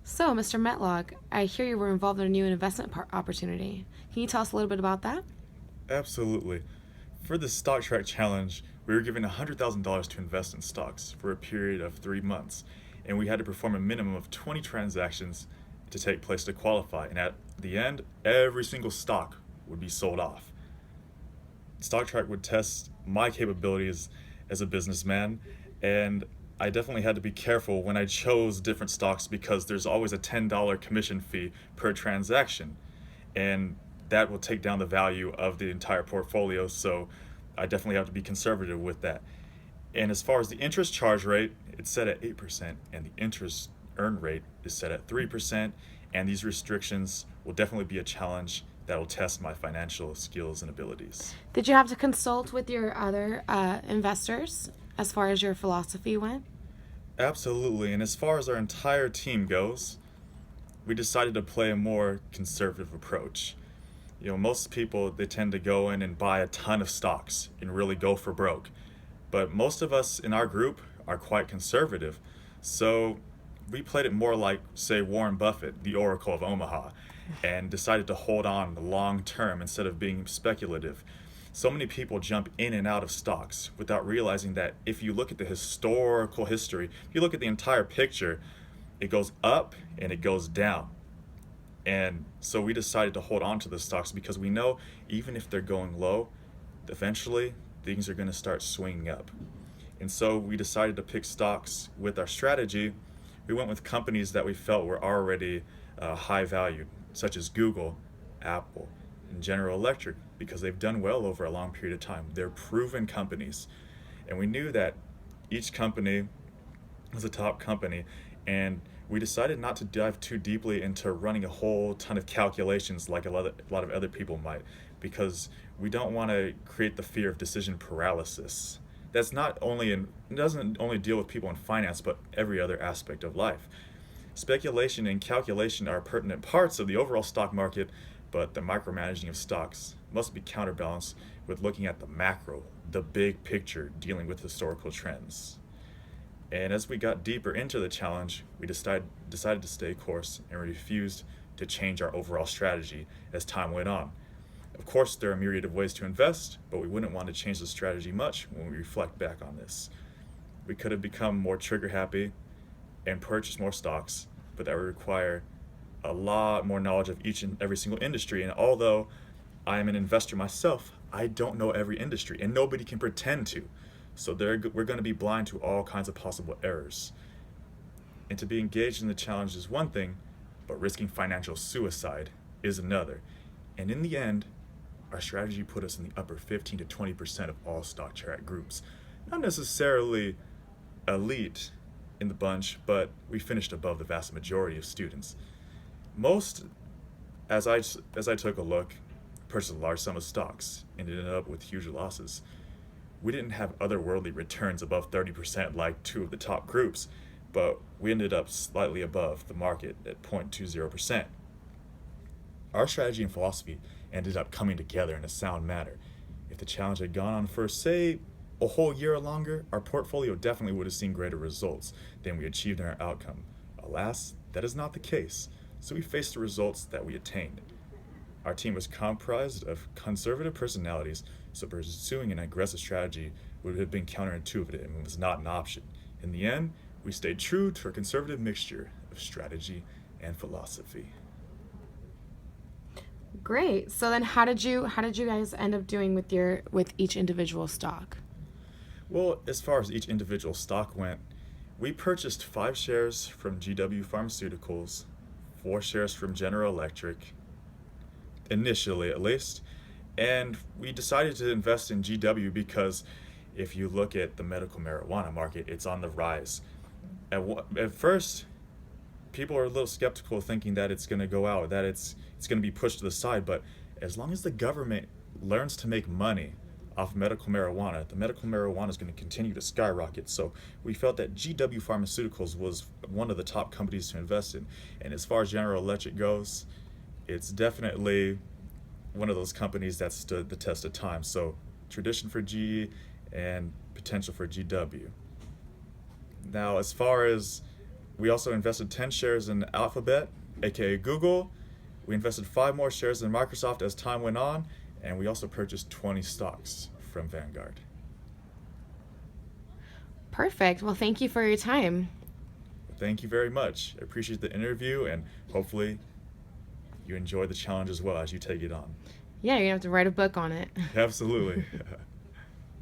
So, Mr. Metlock, I hear you were involved in a new investment opportunity. Can you tell us a little bit about that? Absolutely. For the Stocktrak challenge, we were given $100,000 to invest in stocks for a period of 3 months, and we had to perform a minimum of 20 transactions to take place to qualify. And at the end, every single stock would be sold off. Stocktrak would test my capabilities as a businessman, and I definitely had to be careful when I chose different stocks because there's always a $10 commission fee per transaction, and that will take down the value of the entire portfolio. So I definitely have to be conservative with that. And as far as the interest charge rate, it's set at 8%, and the interest earn rate is set at 3%. And these restrictions will definitely be a challenge that will test my financial skills and abilities. Did you have to consult with your other investors as far as your philosophy went? Absolutely. And as far as our entire team goes, we decided to play a more conservative approach. Most people, they tend to go in and buy a ton of stocks and really go for broke. But most of us in our group are quite conservative. So we played it more like, say, Warren Buffett, the Oracle of Omaha, and decided to hold on long term instead of being speculative. So many people jump in and out of stocks without realizing that if you look at the historical history, if you look at the entire picture, it goes up and it goes down. And so we decided to hold on to the stocks because we know even if they're going low, eventually things are going to start swinging up. And so we decided to pick stocks with our strategy. We went with companies that we felt were already high valued, such as Google, Apple, and General Electric, because they've done well over a long period of time. They're proven companies. And we knew that each company was a top company, and we decided not to dive too deeply into running a whole ton of calculations like a lot of other people might, because we don't want to create the fear of decision paralysis. That's not only in it doesn't only deal with people in finance, but every other aspect of life. Speculation and calculation are pertinent parts of the overall stock market, but the micromanaging of stocks must be counterbalanced with looking at the macro, the big picture, dealing with historical trends. And as we got deeper into the challenge, we decided to stay course and refused to change our overall strategy as time went on. Of course, there are a myriad of ways to invest, but we wouldn't want to change the strategy much when we reflect back on this. We could have become more trigger happy and purchased more stocks, but that would require a lot more knowledge of each and every single industry. And although I am an investor myself, I don't know every industry, and nobody can pretend to. So we're going to be blind to all kinds of possible errors. And to be engaged in the challenge is one thing, but risking financial suicide is another. And in the end, our strategy put us in the upper 15 to 20% of all stock chart groups. Not necessarily elite in the bunch, but we finished above the vast majority of students. Most, as I took a look, purchased a large sum of stocks and ended up with huge losses. We didn't have otherworldly returns above 30% like two of the top groups, but we ended up slightly above the market at 0.20%. Our strategy and philosophy ended up coming together in a sound manner. If the challenge had gone on for, say, a whole year or longer, our portfolio definitely would have seen greater results than we achieved in our outcome. Alas, that is not the case, so we faced the results that we attained. Our team was comprised of conservative personalities, so pursuing an aggressive strategy would have been counterintuitive and was not an option. In the end, we stayed true to our conservative mixture of strategy and philosophy. Great. So then, how did you guys end up doing with each individual stock? Well, as far as each individual stock went, we purchased 5 shares from GW Pharmaceuticals, 4 shares from General Electric, initially at least, and we decided to invest in GW because if you look at the medical marijuana market, it's on the rise. At first, people are a little skeptical, thinking that it's going to go out, that it's going to be pushed to the side. But as long as the government learns to make money off medical marijuana, the medical marijuana is going to continue to skyrocket. So we felt that GW Pharmaceuticals was one of the top companies to invest in. And as far as General Electric goes, it's definitely one of those companies that stood the test of time. So tradition for GE and potential for GW. Now, as far as We also invested 10 shares in Alphabet, aka Google. We invested 5 more shares in Microsoft as time went on, and we also purchased 20 stocks from Vanguard. Perfect. Well, thank you for your time. Thank you very much. I appreciate the interview, and hopefully you enjoy the challenge as well as you take it on. Yeah, you're gonna have to write a book on it. Absolutely.